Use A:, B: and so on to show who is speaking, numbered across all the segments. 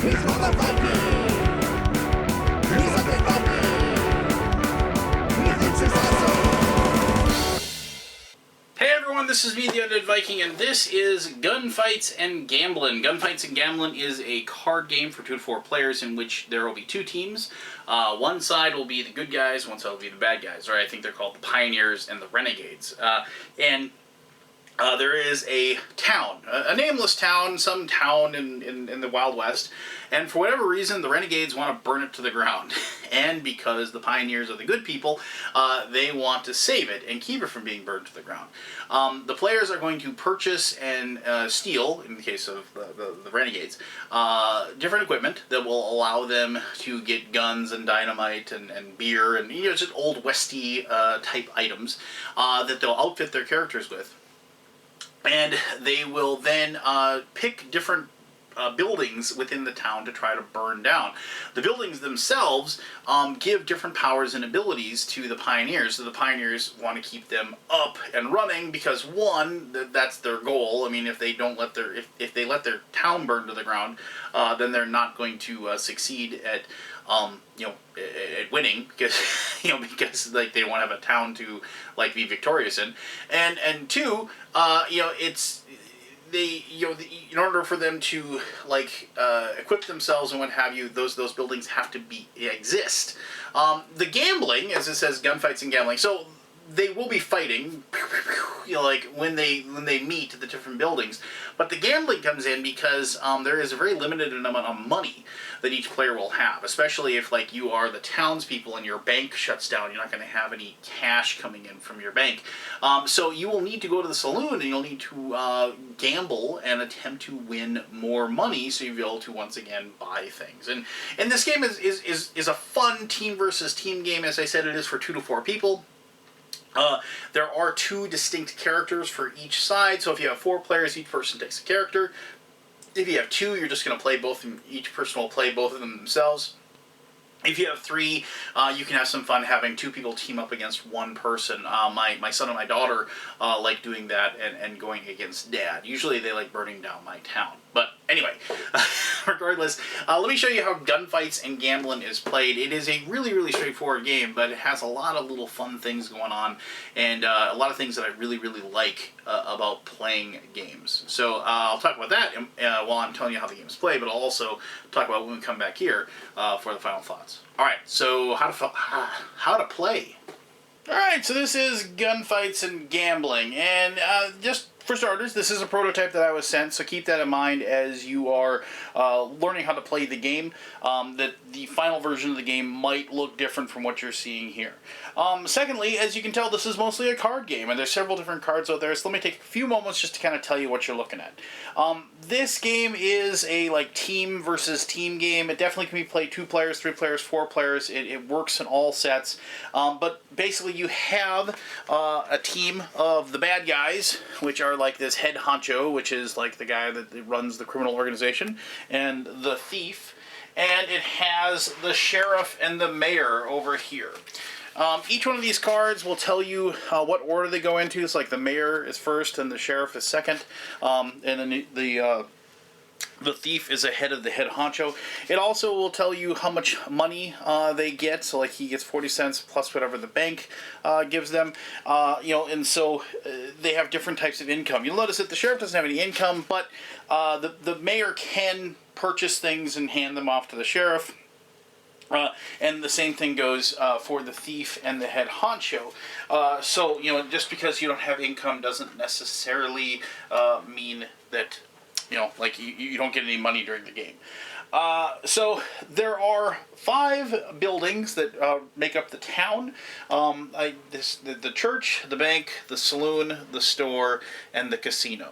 A: Hey everyone, this is me, the Undead Viking, and this is Gunfights and Gamblin'. Gunfights and Gamblin' is a card game for 2 to 4 players in which there will be 2 teams. One side will be the good guys, one side will be the bad guys, or I think they're called the Pioneers and the Renegades. There is a town, a nameless town, some town in the Wild West, and for whatever reason, the Renegades want to burn it to the ground. And because the Pioneers are the good people, they want to save it and keep it from being burned to the ground. The players are going to purchase and steal, in the case of the Renegades, different equipment that will allow them to get guns and dynamite and beer and just old Westy type items that they'll outfit their characters with. And they will then pick different buildings within the town to try to burn down. The buildings themselves give different powers and abilities to the Pioneers. So the Pioneers want to keep them up and running because, one, that's their goal. I mean, if they don't let their if they let their town burn to the ground, then they're not going to succeed at at winning, because because like they want to have a town to be victorious in, and two, it's in order for them to equip themselves and what have you, those buildings have to exist. The gambling, as it says, gunfights and gambling. So they will be fighting, when they meet the different buildings. But the gambling comes in because there is a very limited amount of money that each player will have, especially if you are the townspeople and your bank shuts down. You're not going to have any cash coming in from your bank. So you will need to go to the saloon and you'll need to gamble and attempt to win more money so you'll be able to once again buy things. And this game is a fun team versus team game. As I said, it is for 2 to 4 people. There are 2 distinct characters for each side, so if you have 4 players, each person takes a character. If you have 2, you're just going to play both of them. Each person will play both of them themselves. If you have 3, you can have some fun having 2 people team up against 1 person. My son and my daughter like doing that and going against Dad. Usually they like burning down my town. But anyway, regardless, let me show you how Gunfights and Gamblin' is played. It is a really, really straightforward game, but it has a lot of little fun things going on, and a lot of things that I really, really like about playing games. So I'll talk about that while I'm telling you how the game's played, but I'll also talk about when we come back here for the final thoughts. Alright, so how to play. Alright, so this is Gunfights and Gambling, and just for starters, this is a prototype that I was sent, so keep that in mind as you are learning how to play the game, that the final version of the game might look different from what you're seeing here. Secondly, as you can tell, this is mostly a card game, and there's several different cards out there, so let me take a few moments just to kind of tell you what you're looking at. This game is a team versus team game. It definitely can be played 2 players, 3 players, 4 players. It works in all sets, but basically you have a team of the bad guys, which are this head honcho, which is the guy that runs the criminal organization, and the thief, and it has the sheriff and the mayor over here. Each one of these cards will tell you what order they go into. It's the mayor is first and the sheriff is second, and then the thief is ahead of the head honcho. It also will tell you how much money they get. So he gets 40 cents plus whatever the bank gives them. And so they have different types of income. You'll notice that the sheriff doesn't have any income, but the mayor can purchase things and hand them off to the sheriff. And the same thing goes for the thief and the head honcho. So just because you don't have income doesn't necessarily mean that you don't get any money during the game. So there are 5 buildings that make up the town. The church, the bank, the saloon, the store, and the casino.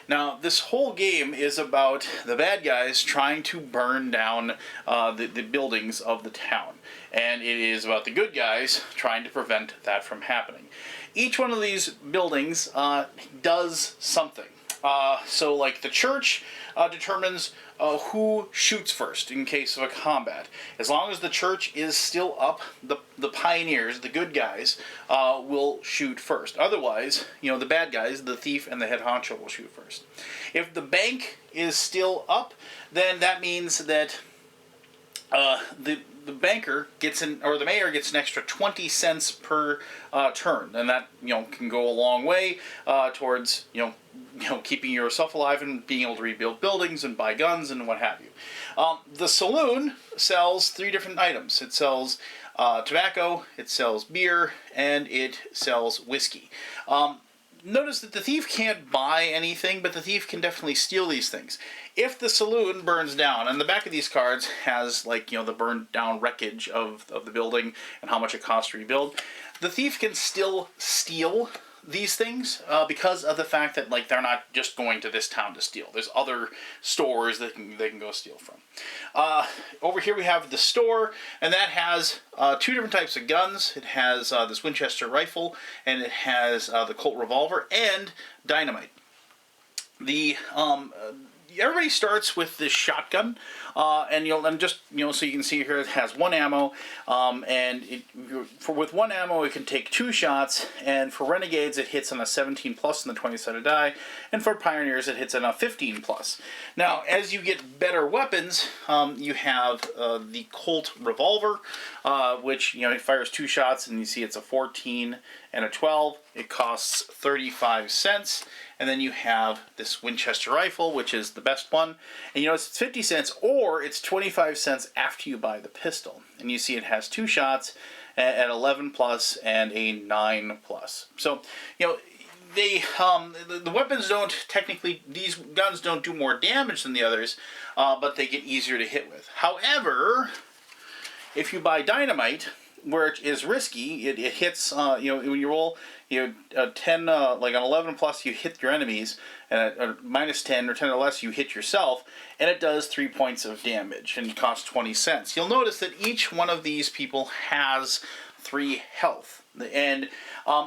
A: Now, this whole game is about the bad guys trying to burn down the buildings of the town. And it is about the good guys trying to prevent that from happening. Each one of these buildings does something. So, like, the church determines who shoots first in case of a combat. As long as the church is still up, the pioneers, the good guys, will shoot first. Otherwise, the bad guys, the thief and the head honcho, will shoot first. If the bank is still up, then that means that the banker gets or the mayor gets an extra 20 cents per turn, and that can go a long way towards keeping yourself alive and being able to rebuild buildings and buy guns and what have you. The saloon sells 3 different items. It sells tobacco, it sells beer, and it sells whiskey. Notice that the thief can't buy anything, but the thief can definitely steal these things. If the saloon burns down, and the back of these cards has, like, the burned down wreckage of the building and how much it costs to rebuild, the thief can still steal these things because of the fact that, like, they're not just going to this town to steal. There's other stores that they can go steal from. Over here we have the store, and that has 2 different types of guns. It has this Winchester rifle, and it has the Colt revolver and dynamite. Everybody starts with this shotgun, and just so you can see here, it has 1 ammo, and with 1 ammo it can take 2 shots, and for renegades it hits on a 17 plus on the 20-sided die, and for pioneers it hits on a 15 plus. Now, as you get better weapons, you have the Colt revolver, which it fires 2 shots, and you see it's a 14 and a 12. It costs 35 cents. And then you have this Winchester rifle, which is the best one. And it's 50 cents, or it's 25 cents after you buy the pistol. And you see it has 2 shots at 11 plus and a 9 plus. So, the weapons don't technically, these guns don't do more damage than the others, but they get easier to hit with. However, if you buy dynamite, where it is risky, it hits, when you roll, 10, like on 11 plus, you hit your enemies, and at minus 10 or 10 or less, you hit yourself, and it does 3 points of damage, and it costs 20 cents. You'll notice that each one of these people has 3 health. And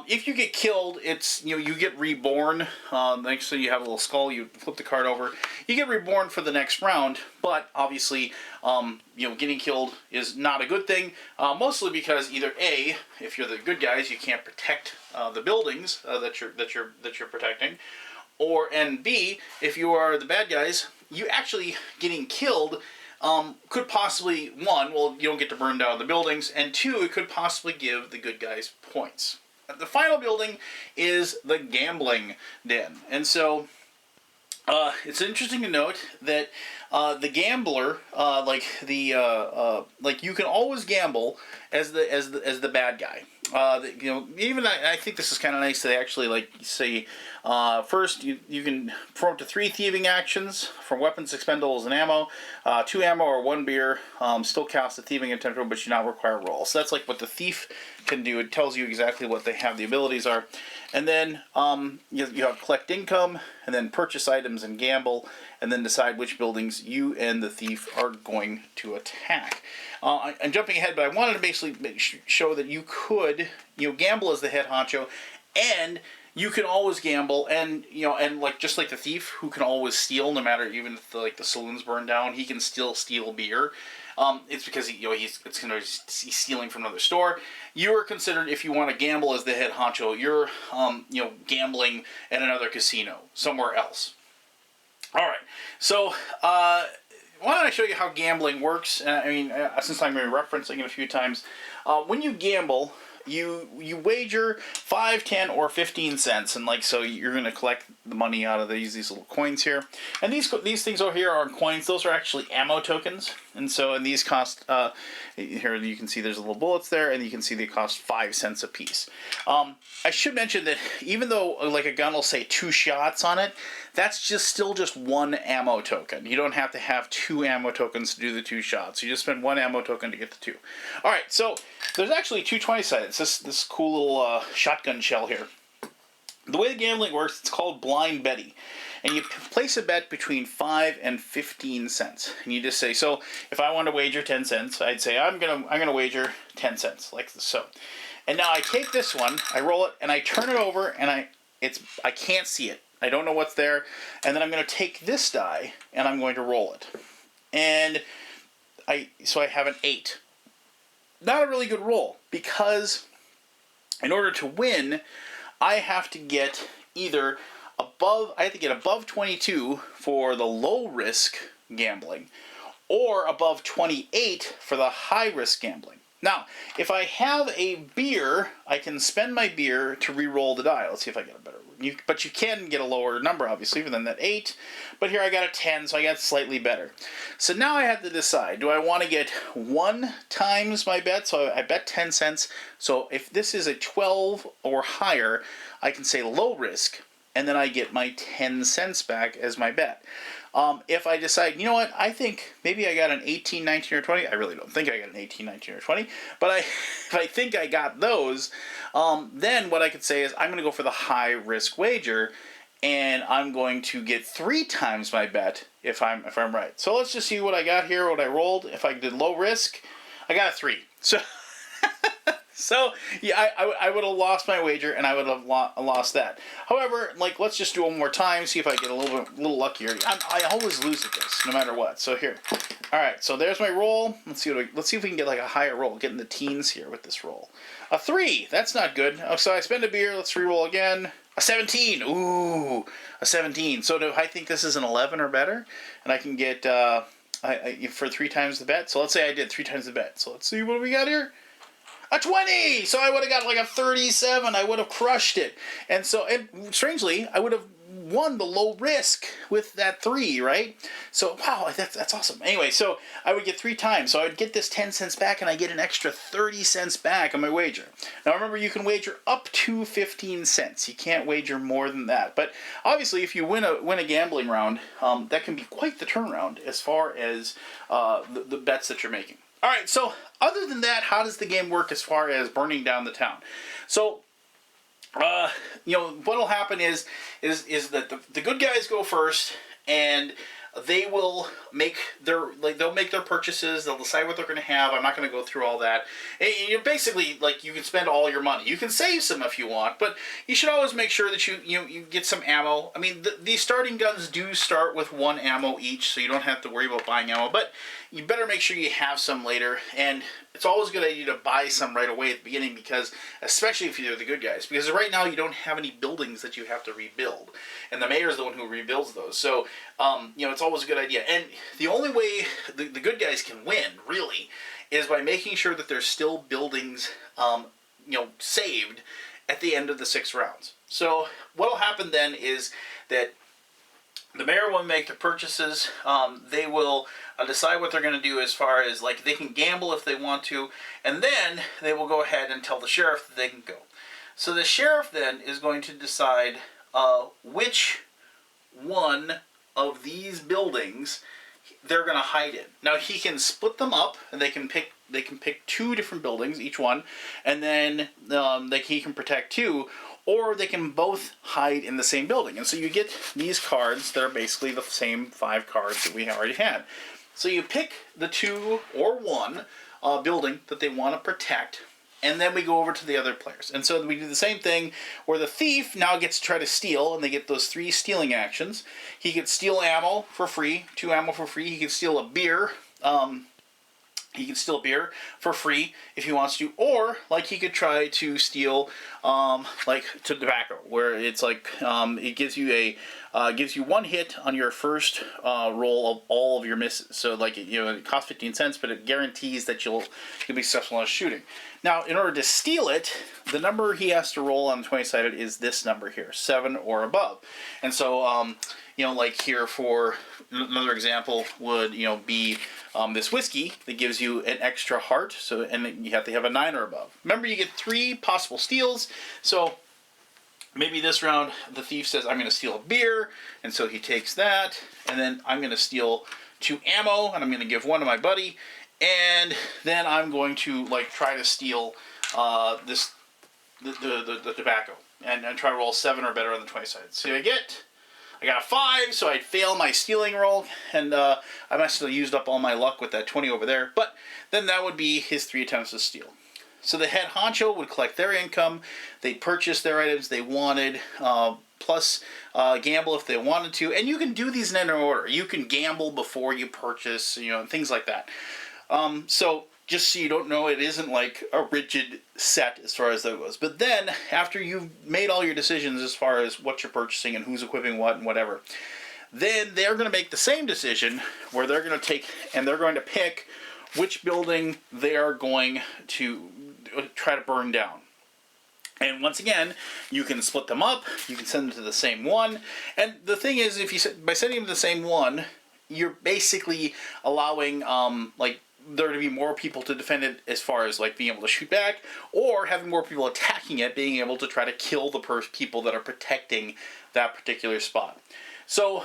A: if you get killed, it's you get reborn. Next thing you have a little skull, you flip the card over, you get reborn for the next round. But obviously, getting killed is not a good thing. Mostly because either A, if you're the good guys, you can't protect the buildings that you're protecting, and B, if you are the bad guys, you actually getting killed. Could possibly, 1, well, you don't get to burn down the buildings, and 2, it could possibly give the good guys points. The final building is the gambling den, and so it's interesting to note that the gambler, you can always gamble as the bad guy. Even I think this is kind of nice. They actually say first you can perform up to 3 thieving actions from weapons, expendables, and ammo. 2 ammo or 1 beer still counts the thieving attempt, but you not require roll. So that's like what the thief can do. It tells you exactly what they have the abilities are, and then you have collect income, and then purchase items and gamble, and then decide which buildings you and the thief are going to attack. I'm jumping ahead, but I wanted to basically show that you could, gamble as the head honcho, and you can always gamble, and just like the thief, who can always steal, no matter even if the saloon's burned down, he can still steal beer. It's because he's stealing from another store. You are considered, if you want to gamble as the head honcho, you're gambling at another casino somewhere else. All right, so why don't I show you how gambling works? Since I'm going to be referencing it a few times, when you gamble, you wager 5, 10, or 15 cents, and so you're going to collect the money out of these little coins here. And these things over here are coins. Those are actually ammo tokens, and these cost here you can see there's little bullets there, and you can see they cost 5 cents a piece. I should mention that even though a gun will say 2 shots on it, that's still just 1 ammo token. You don't have to have 2 ammo tokens to do the 2 shots. You just spend 1 ammo token to get the 2. All right, so there's actually 2 20-sided. This cool little shotgun shell here. The way the gambling works, it's called Blind Betty. And you place a bet between 5 and 15 cents. And you just say, so if I want to wager 10 cents, I'd say I'm gonna wager 10 cents, like so. And now I take this one, I roll it, and I turn it over, and I can't see it. I don't know what's there. And then I'm going to take this die and I'm going to roll it. And so I have an 8. Not a really good roll, because in order to win, I have to get either above 22 for the low risk gambling, or above 28 for the high risk gambling. Now, if I have a beer, I can spend my beer to re-roll the die. Let's see if I get a better one. But you can get a lower number, obviously, than that 8. But here I got a 10, so I got slightly better. So now I have to decide, do I want to get 1 times my bet? So I bet 10 cents. So if this is a 12 or higher, I can say low risk, and then I get my 10 cents back as my bet. If I decide, you know what, I think maybe I got an 18, 19, or 20. I really don't think I got an 18, 19, or 20. But if I think I got those, then what I could say is I'm going to go for the high risk wager, and I'm going to get 3 times my bet if I'm right. So let's just see what I got here, what I rolled. If I did low risk, I got a 3. So yeah, I would have lost my wager, and I would have lost that. However, like, let's just do it one more time, see if I get a little luckier. I always lose at this, no matter what. So here, all right. So there's my roll. Let's see if we can get like a higher roll. Get in the teens here with this roll. A 3. That's not good. Oh, so I spend a beer. Let's re-roll again. A 17. Ooh, a 17. So do I think this is an 11 or better, and I can get for 3 times the bet. So let's say I did 3 times the bet. So let's see what we got here. A 20! So I would have got like a 37. I would have crushed it. And strangely, I would have won the low risk with that 3, right? So, wow, that's awesome. Anyway, so I would get 3 times. So I would get this 10 cents back, and I get an extra 30 cents back on my wager. Now, remember, you can wager up to 15 cents. You can't wager more than that. But obviously, if you win a gambling round, that can be quite the turnaround as far as the bets that you're making. All right, so other than that, how does the game work as far as burning down the town? So, what will happen is that the good guys go first, and they will make they'll make their purchases. They'll decide what they're going to have. I'm not going to go through all that. And you basically, like, you can spend all your money. You can save some if you want, but you should always make sure that you get some ammo. I mean, these starting guns do start with 1 ammo each, so you don't have to worry about buying ammo. But you better make sure you have some later, and it's always a good idea to buy some right away at the beginning, because, especially if you're the good guys, because right now you don't have any buildings that you have to rebuild, and the mayor's the one who rebuilds those. So, it's always a good idea. And the only way the good guys can win, really, is by making sure that there's still buildings, saved at the end of the 6 rounds. So what will happen then is that the mayor will make their purchases. They will decide what they're going to do as far as, like, they can gamble if they want to, and then they will go ahead and tell the sheriff that they can go. So the sheriff then is going to decide which one of these buildings they're going to hide in. Now, he can split them up, and they can pick 2 different buildings, each one, and then he can protect 2. Or they can both hide in the same building. And so you get these cards that are basically the same 5 cards that we already had. So you pick the 2 or 1 building that they want to protect, and then we go over to the other players. And so we do the same thing where the thief now gets to try to steal, and they get those 3 stealing actions. He could steal ammo for free, 2 ammo for free. He could steal a beer. He can steal beer for free if he wants to, or like he could try to steal tobacco, where it's like it gives you 1 hit on your first roll of all of your misses. So like it costs 15 cents, but it guarantees that you'll be successful in shooting. Now, in order to steal it, the number he has to roll on the 20-sided is this number here, 7 or above. And so like here, for another example would be this whiskey that gives you an extra heart. So, and you have to have a 9 or above. Remember, you get 3 possible steals. So maybe this round the thief says, I'm going to steal a beer, and so he takes that, and then I'm going to steal 2 ammo, and I'm going to give 1 to my buddy, and then I'm going to try to steal the tobacco, and try to roll 7 or better on the 20-sided. So I got a 5, so I'd fail my stealing roll, and I must have used up all my luck with that 20 over there, but then that would be his 3 attempts to steal. So the head honcho would collect their income, they'd purchase their items they wanted, plus gamble if they wanted to. And you can do these in any order. You can gamble before you purchase, things like that. So just so you don't know, it isn't like a rigid set as far as that goes. But then, after you've made all your decisions as far as what you're purchasing and who's equipping what and whatever, then they're going to make the same decision where they're going to take and they're going to pick which building they are going to try to burn down. And once again, you can split them up, you can send them to the same one. And the thing is, by sending them to the same one, you're basically allowing there to be more people to defend it as far as being able to shoot back, or having more people attacking it, being able to try to kill the people that are protecting that particular spot. So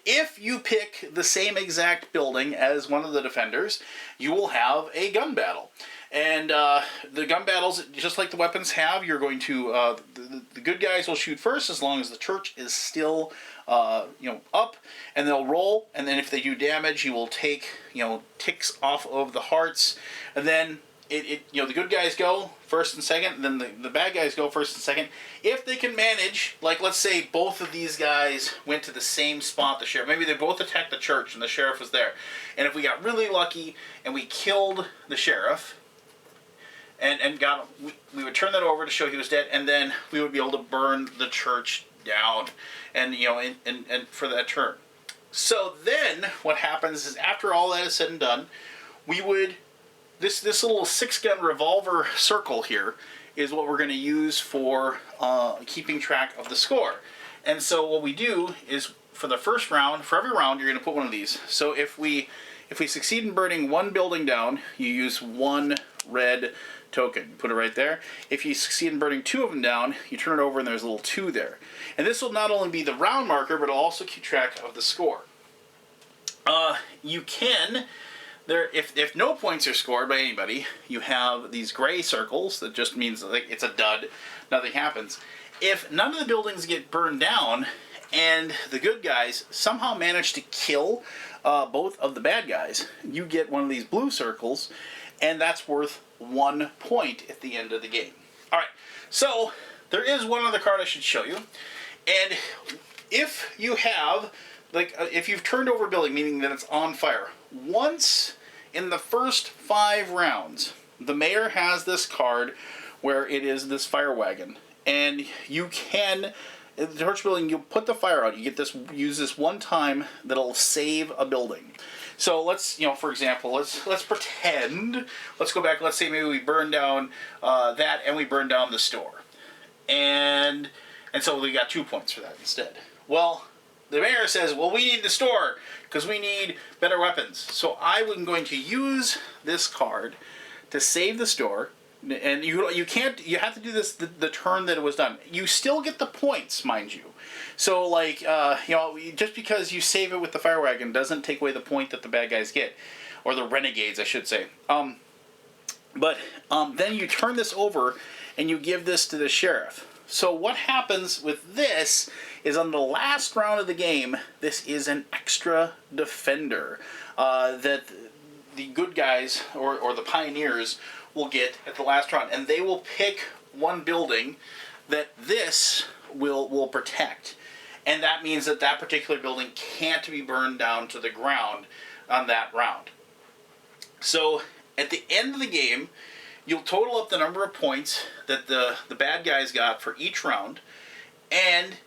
A: if you pick the same exact building as one of the defenders, you will have a gun battle. And the gun battles, just like the weapons have, you're going to the good guys will shoot first as long as the church is still up, and they'll roll, and then if they do damage, you will take ticks off of the hearts, and then the good guys go first and second, and then the bad guys go first and second. If they can manage, let's say both of these guys went to the same spot, the sheriff, maybe they both attacked the church and the sheriff was there, and if we got really lucky and we killed the sheriff and got him, we would turn that over to show he was dead, and then we would be able to burn the church down, and and for that turn. So then what happens is, after all that is said and done, we would this little 6-gun revolver circle here is what we're going to use for keeping track of the score. And so what we do is, for the first round, for every round, you're going to put one of these. So if we succeed in burning one building down, you use one red token. Put it right there. If you succeed in burning 2 of them down, you turn it over and there's a little 2 there. And this will not only be the round marker, but it'll also keep track of the score. You can, if no points are scored by anybody, you have these gray circles that just means it's a dud, nothing happens. If none of the buildings get burned down and the good guys somehow manage to kill both of the bad guys, you get one of these blue circles, and that's worth 1 point at the end of the game. Alright, so there is one other card I should show you. And if you have, if you've turned over a building, meaning that it's on fire, once in the first 5 rounds, the mayor has this card where it is this fire wagon. And you can, in the torch building, you put the fire out. You get this, use this one time that'll save a building. So let's, for example, let's pretend, let's go back, let's say maybe we burn down that and we burn down the store. And so we got 2 points for that instead. Well, the mayor says, well, we need the store because we need better weapons. So I'm going to use this card to save the store. And you have to do this the turn that it was done. You still get the points, mind you. So just because you save it with the fire wagon doesn't take away the point that the bad guys get, or the renegades, I should say. But then you turn this over and you give this to the sheriff. So what happens with this is, on the last round of the game, this is an extra defender that the good guys or the pioneers will get at the last round, and they will pick one building that this will protect, and that means that that particular building can't be burned down to the ground on that round. So at the end of the game, you'll total up the number of points that the bad guys got for each round, and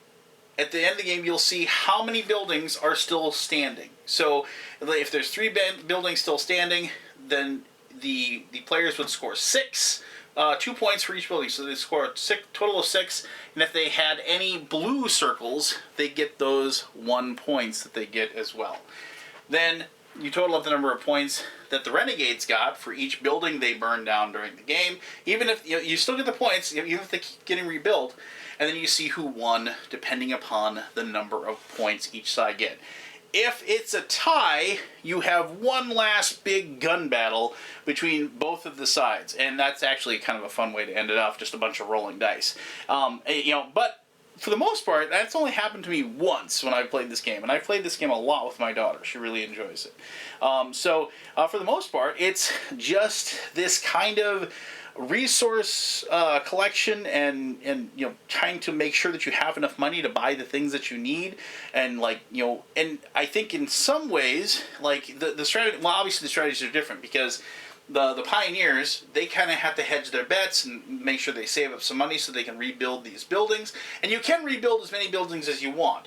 A: at the end of the game, you'll see how many buildings are still standing. So if there's 3 buildings still standing, then the players would score 6, 2 points for each building. So they score a total of 6, and if they had any blue circles, they get those 1 points that they get as well. Then you total up the number of points that the renegades got for each building they burned down during the game. Even if you still get the points, even if they keep getting rebuilt, and then you see who won depending upon the number of points each side get. If it's a tie, you have one last big gun battle between both of the sides, and that's actually kind of a fun way to end it off, just a bunch of rolling dice. But for the most part, that's only happened to me once when I've played this game, and I've played this game a lot with my daughter. She really enjoys it. For the most part, it's just this kind of resource collection and trying to make sure that you have enough money to buy the things that you need, and and I think in some ways the strategy, well, obviously the strategies are different because the pioneers, they kind of have to hedge their bets and make sure they save up some money so they can rebuild these buildings, and you can rebuild as many buildings as you want.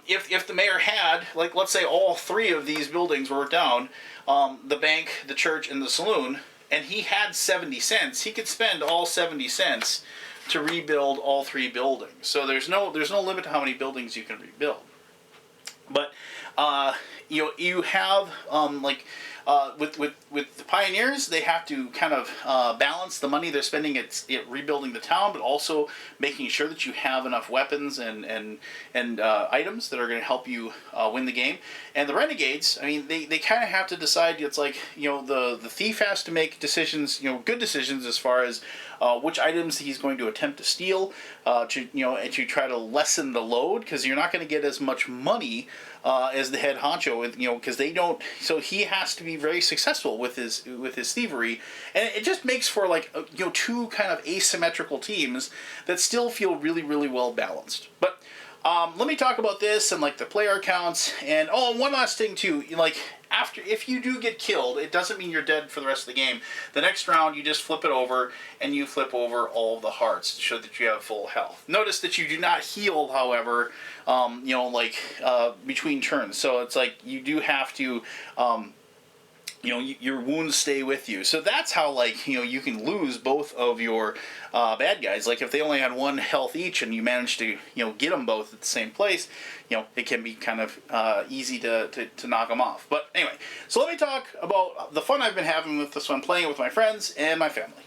A: If the mayor had, let's say all 3 of these buildings were down, the bank, the church, and the saloon, and he had 70 cents, he could spend all 70 cents to rebuild all 3 buildings. So there's no limit to how many buildings you can rebuild. But you have with the pioneers, they have to kind of balance the money they're spending at rebuilding the town, but also making sure that you have enough weapons and items that are going to help you win the game. And the renegades, I mean, they kind of have to decide. It's the thief has to make decisions, good decisions as far as which items he's going to attempt to steal, to try to lessen the load, because you're not going to get as much money as the head honcho, because they don't. So he has to be very successful with his thievery, and it just makes for 2 kind of asymmetrical teams that still feel really, really well balanced. But let me talk about this and the player counts, and one last thing too, if you do get killed, it doesn't mean you're dead for the rest of the game. The next round, you just flip it over, and you flip over all the hearts to show that you have full health. Notice that you do not heal, however, between turns. So it's you do have to, your wounds stay with you. So that's how, you can lose both of your bad guys. If they only had 1 health each and you manage to, get them both at the same place, it can be kind of easy to knock them off. But anyway, so let me talk about the fun I've been having with this one, playing it with my friends and my family.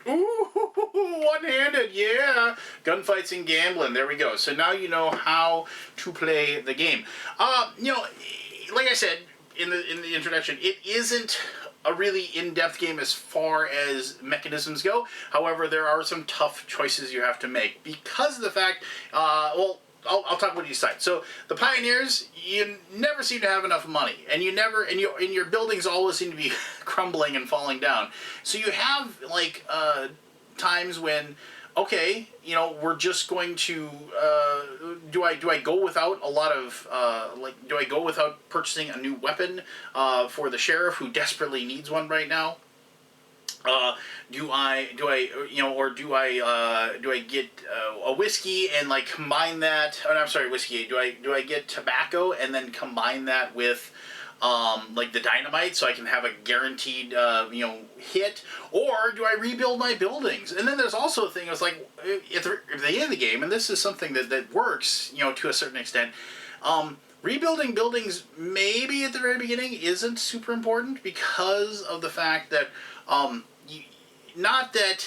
A: Ooh, one-handed, yeah. Gunfights and gambling, there we go. So now you know how to play the game. Like I said in the introduction, it isn't a really in-depth game as far as mechanisms go. However, there are some tough choices you have to make because of the fact, I'll talk about each side. So the pioneers, you never seem to have enough money, and your buildings always seem to be crumbling and falling down. So you have times when, okay, we're just going to do I go without a lot of do I go without purchasing a new weapon for the sheriff who desperately needs one right now? Do I get a whiskey and combine that? Oh, no, I'm sorry, whiskey. Do I get tobacco and then combine that with the dynamite so I can have a guaranteed hit, or do I rebuild my buildings? And then there's also a thing. It's at the end of the game, and this is something that works to a certain extent. Rebuilding buildings maybe at the very beginning isn't super important because of the fact that not that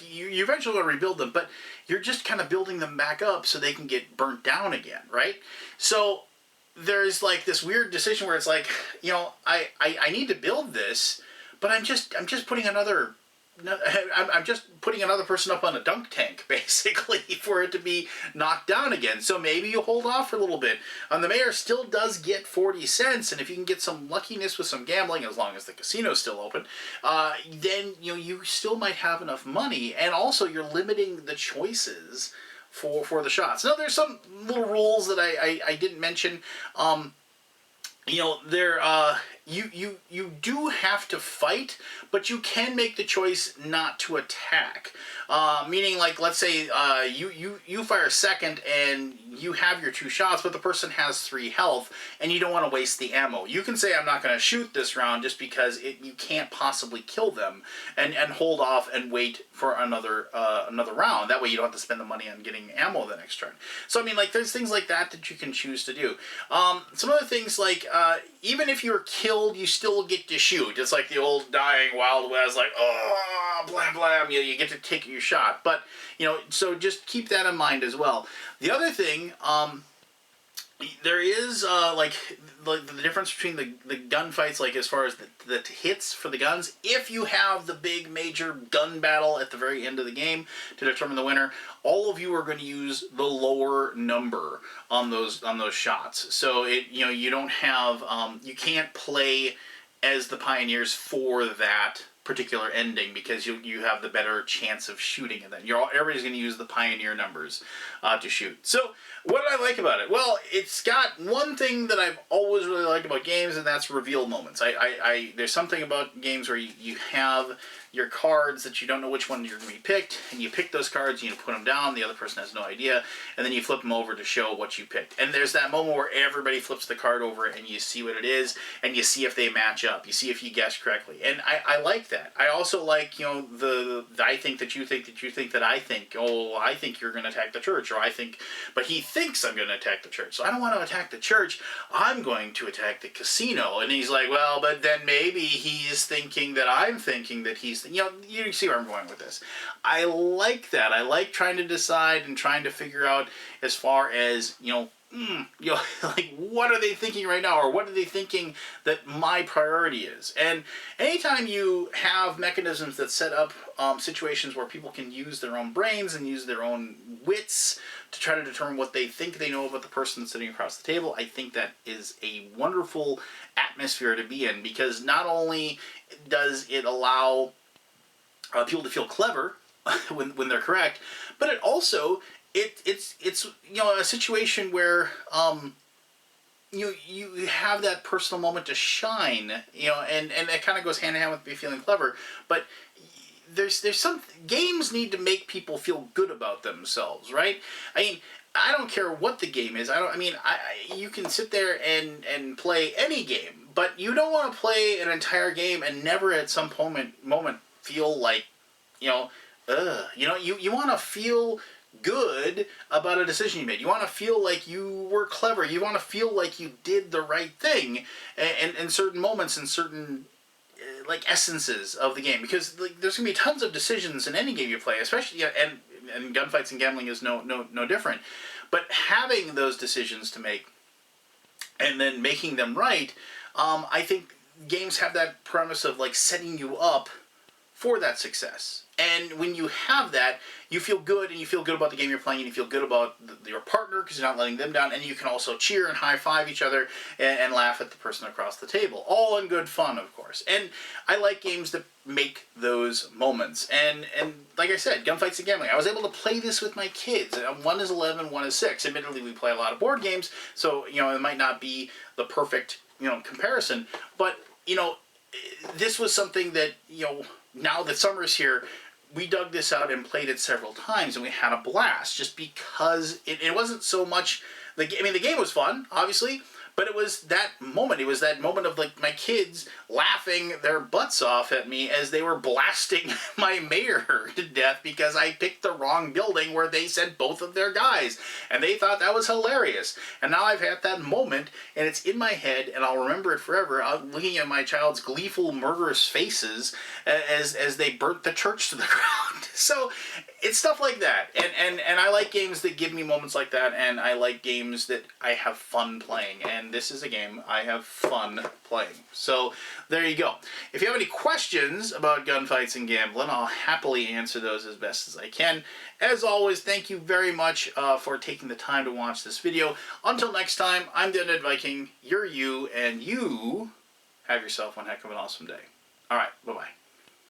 A: you eventually want to rebuild them, but you're just kind of building them back up so they can get burnt down again, right? So there's this weird decision where it's I need to build this, but I'm just putting another person up on a dunk tank, basically, for it to be knocked down again. So maybe you hold off for a little bit. The mayor still does get 40 cents, and if you can get some luckiness with some gambling, as long as the casino's still open, then you still might have enough money, and also you're limiting the choices for the shots. Now, there's some little rules that I didn't mention. You do have to fight, but you can make the choice not to attack. Meaning, let's say you fire second and you have your 2 shots, but the person has 3 health, and you don't want to waste the ammo. You can say, I'm not going to shoot this round just because you can't possibly kill them, and hold off and wait for another round. That way you don't have to spend the money on getting ammo the next turn. So, there's things like that you can choose to do. Some other things even if you're killed, you still get to shoot. It's the old dying Wild West, oh, blam, blam, you get to take your shot. But, so just keep that in mind as well. The other thing, there is, the difference between the gunfights, as far as the hits for the guns. If you have the big major gun battle at the very end of the game to determine the winner, all of you are going to use the lower number on those shots. So you don't have, you can't play as the pioneers for that particular ending because you have the better chance of shooting it. Then everybody's going to use the Pioneer numbers to shoot. So what do I like about it? Well, it's got one thing that I've always really liked about games, and that's reveal moments. There's something about games where you have your cards that you don't know which one you're going to be picked, and you pick those cards, you put them down, the other person has no idea, and then you flip them over to show what you picked. And there's that moment where everybody flips the card over and you see what it is, and you see if they match up, you see if you guess correctly. And I like that. I also like, the I think that you think that you think that I think, oh, I think you're going to attack the church, or I think, but he thinks I'm going to attack the church. So I don't want to attack the church, I'm going to attack the casino. And he's like, well, but then maybe he's thinking that I'm thinking that he's, you see where I'm going with this. I like that. I like trying to decide and trying to figure out as far as, like, what are they thinking right now, or what are they thinking that my priority is? And anytime you have mechanisms that set up situations where people can use their own brains and use their own wits to try to determine what they think they know about the person sitting across the table, I think that is a wonderful atmosphere to be in, because not only does it allow people to feel clever when they're correct, but it also it's a situation where you have that personal moment to shine, and it kind of goes hand in hand with me feeling clever. But there's some games need to make people feel good about themselves, right? I mean, I don't care what the game is. You can sit there and play any game, but you don't want to play an entire game and never at some moment feel like, you want to feel good about a decision you made. You want to feel like you were clever. You want to feel like you did the right thing in certain moments and certain like essences of the game, because there's gonna be tons of decisions in any game you play, especially and gunfights and gambling is no different. But having those decisions to make and then making them right, I think games have that premise of like setting you up for that success. And when you have that, you feel good, and you feel good about the game you're playing, and you feel good about your partner because you're not letting them down, and you can also cheer and high-five each other and laugh at the person across the table. All in good fun, of course. And I like games that make those moments. And like I said, Gunfights and Gambling, I was able to play this with my kids. One is 11, one is 6. Admittedly, we play a lot of board games, so it might not be the perfect comparison, but this was something that now that summer is here, we dug this out and played it several times, and we had a blast just because it wasn't so much the game was fun, obviously, but it was that moment. It was that moment of like my kids laughing their butts off at me as they were blasting my mayor to death because I picked the wrong building where they sent both of their guys, and they thought that was hilarious. And now I've had that moment, and it's in my head, and I'll remember it forever. I'm looking at my child's gleeful, murderous faces as they burnt the church to the ground. So it's stuff like that, and I like games that give me moments like that, and I like games that I have fun playing, and this is a game I have fun playing. So there you go. If you have any questions about Gunfights and Gambling, I'll happily answer those as best as I can. As always, thank you very much for taking the time to watch this video. Until next time, I'm the Undead Viking, you're you, and you have yourself one heck of an awesome day. Alright, bye-bye.